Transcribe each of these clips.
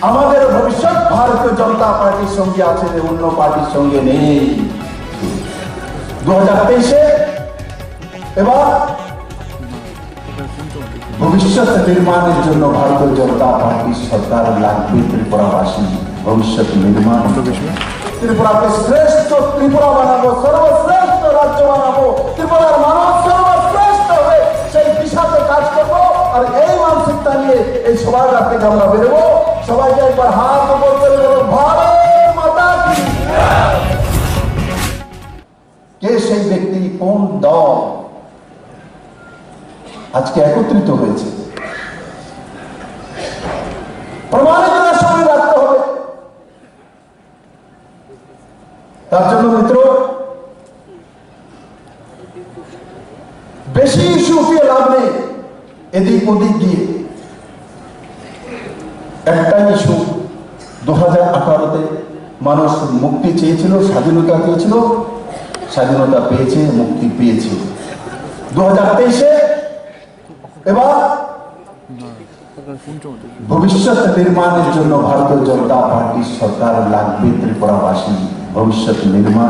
আমাদের ভবিষ্যৎ ভারতীয় জনতা পার্টির সঙ্গে আছে, অন্য পার্টির সঙ্গে নেই। 2023-এ এবার ভবিষ্যৎ নির্মাণের জন্য ভারতীয় জনতা পার্টির সরকার লাগবে। ত্রিপুরাবাসী ভবিষ্যৎ নির্মাণ, ত্রিপুরাকে শ্রেষ্ঠ ত্রিপুরা বানাবো, সর্বশ্রেষ্ঠ রাজ্য বানাবো, ত্রিপুরার মানুষ সর্বশ্রেষ্ঠ হবে, সেই দিশাতে কাজ করবো। আর এই মানসিকতা নিয়ে এই সভাঘাট থেকে আমরা বেরোবো। সবাইকে একবার হাত উপর করে বলবো, ভারত মাতা কি। কে সেই ব্যক্তি, কোন দল আজকে একত্রিত হয়েছে, প্রমাণিত সামনে রাখতে হবে। তার জন্য মিত্র, বেশি ইস্যু উঠিয়ে লাভ নেই, এদিক ওদিক গিয়ে। একটাই ইস্যু, 2018-তে মানুষ মুক্তি চেয়েছিল, স্বাধীনতা চেয়েছিল, স্বাধীনতা পেয়েছে, মুক্তি পেয়েছে। 2023-এ এবার ভবিষ্যৎ নির্মাণের জন্য ভারতীয় জনতা পার্টির সরকার লাগবে। ত্রিপুরাবাসী ভবিষ্যৎ নির্মাণ,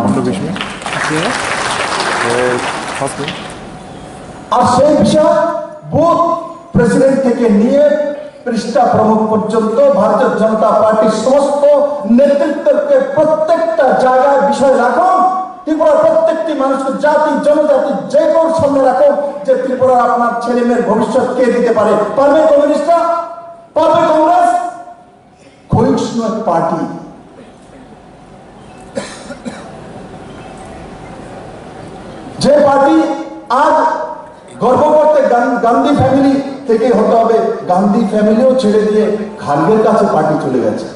আর সেই বিষয় বুথ প্রেসিডেন্ট থেকে নিয়ে পৃষ্ঠা প্রমুখ পর্যন্ত ভারতীয় জনতা পার্টির সমস্ত নেতৃত্বকে প্রত্যেকটা জায়গায় বিষয় রাখুন। ত্রিপুরার প্রত্যেকটি মানুষকে, জাতি জনজাতি, যে কোন সামনে রাখুন যে ত্রিপুরার আপনার ছেলে মেয়ের ভবিষ্যৎ কে দিতে পারে। পারবে কমিউনিস্টরা, পারবে কংগ্রেস, ক্ষয়িষ্ণু পার্টি। যে পার্টি আজ গর্ব করতে গান্ধী ফ্যামিলি থেকে হতে হবে, গান্ধী ফ্যামিলিও ছেড়ে দিয়ে খার্গের কাছে পার্টি চলে গেছে,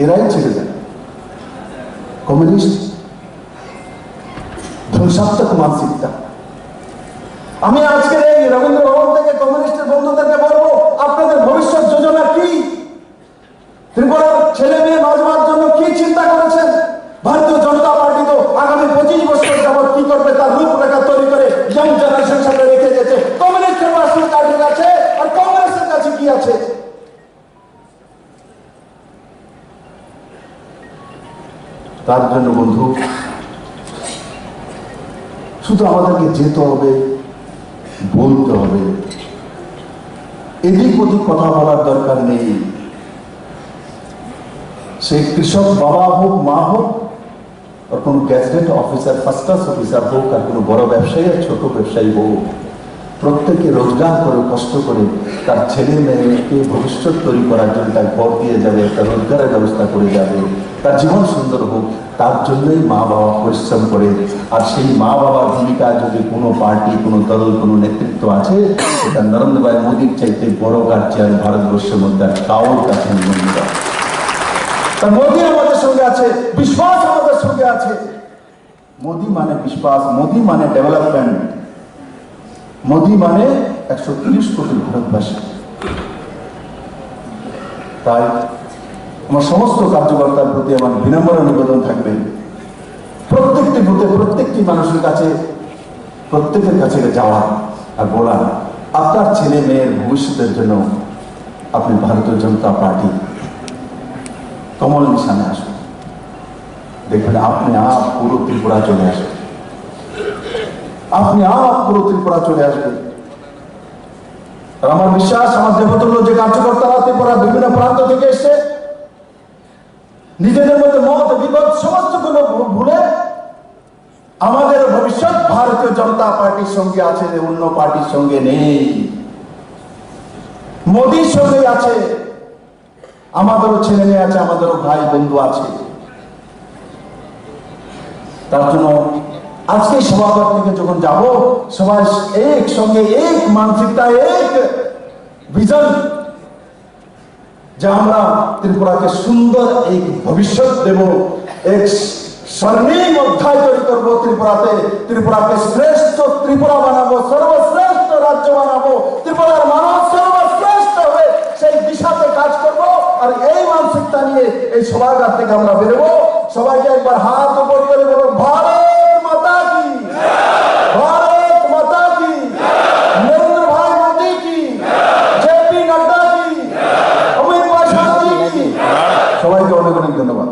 এরাই ছেড়ে যায়। কমিউনিস্ট ধ্বংসাত্মক মানসিকতা। আমি আজকের এই রবীন্দ্র ভবন থেকে কমিউনিস্টের বন্ধুদেরকে বলবো, আপনাদের ভবিষ্যৎ যোজনা কি? ত্রিপুরার ছেলে মেয়ে নজওয়ানের জন্য কি চিন্তা করেছেন? ভারতীয় জনতা পার্টি তো আগামী 25 বছর যাবৎ কি করবে তার রূপরেখা তৈরি করে ইয়ং জেনারেশন সামনে রেখে দিয়েছে। কমিউনিস্টের রাষ্ট্রীয় কার্ডের কাছে আর কংগ্রেসের কাছে কি আছে? তার জন্য বন্ধু, শুধু আমাদেরকে যেতে হবে, বলতে হবে, এদিক ওদিক কথা বলার দরকার নেই। সে কৃষক বাবা হোক, মা হোক, আর কোন gadget officer, first class officer হোক, আর কোনো বড় ব্যবসায়ী আর ছোট ব্যবসায়ী হোক, প্রত্যেকে রোজগার করে, কষ্ট করে তার ছেলে মেয়েকে ভবিষ্যৎ তৈরি করার জন্য তার ঘর দিয়ে যাবে, তার রোজগারের ব্যবস্থা করে যাবে, তার জীবন সুন্দর হোক, তার জন্যই মা বাবা পরিশ্রম করে। আর সেই মা বাবার ভূমিকা যদি কোনো পার্টি, কোনো দল, কোনো নেতৃত্ব আছে, সেটা নরেন্দ্র ভাই মোদীর চাইতে বড় গার্জিয়ান ভারতবর্ষের মধ্যে আর কাউর কাছে নেই। তা মোদী আমাদের সঙ্গে আছে, বিশ্বাস আমাদের সঙ্গে আছে। মোদী মানে বিশ্বাস, মোদী মানে ডেভেলপমেন্ট, মোদী মানে 130 কোটি ভারতবাসী। তাই আমার সমস্ত কার্যকর্তার প্রতি আমার বিনম্র নিবেদন থাকবে, প্রত্যেকটি বুথে প্রত্যেকটি মানুষের কাছে, প্রত্যেকের কাছে যাওয়া আর বলা, আপনার ছেলে মেয়ের ভবিষ্যতের জন্য আপনি ভারতীয় জনতা পার্টি কমল নিশানে আসুন। দেখবেন আপনি আপ পুরো ত্রিপুরা চলে আসবে, আপনি আপ পুরো ত্রিপুরা চলে আসবে। আর আমার বিশ্বাস, আমার দেবতুল্য যে কার্যকর্তারা ত্রিপুরা বিভিন্ন প্রান্ত থেকে এসে নিজেদের মধ্যে মত বিপদ সমস্ত গুলো ভুলে আমাদের ভবিষ্যৎ ভারতীয় জনতা পার্টির সঙ্গে আছে, অন্য পার্টির সঙ্গে নেই, মোদীর সঙ্গে আছে। আমাদেরও ছেলে মেয়ে আছে, আমাদেরও ভাই বন্ধু আছে। তার জন্য আজকে সভাঘর থেকে যখন যাব, সবাই একসঙ্গে এক মানসিকতা, এক ভিজন, যে আমরা ত্রিপুরাকে সুন্দর এক ভবিষ্যৎ দেব, এক স্বর্ণিম অধ্যায় তৈরি করবো ত্রিপুরাতে। ত্রিপুরাকে শ্রেষ্ঠ ত্রিপুরা বানাবো, সর্বশ্রেষ্ঠ রাজ্য বানাবো, ত্রিপুরার মানুষ সর্বশ্রেষ্ঠ হবে, সেই দিশাতে কাজ করব। আর এই মানসিকতা নিয়ে এই সভাঘাট থেকে আমরা বেরোবো। সবাইকে একবার হাত উপর করে বলবো, ভারত মাতা কি, ভারত মাতা কি, নরেন্দ্র ভাই মোদী কি, জেপি নাড্ডা কি, অমিত শাহ কি। সবাইকে অনেক অনেক ধন্যবাদ।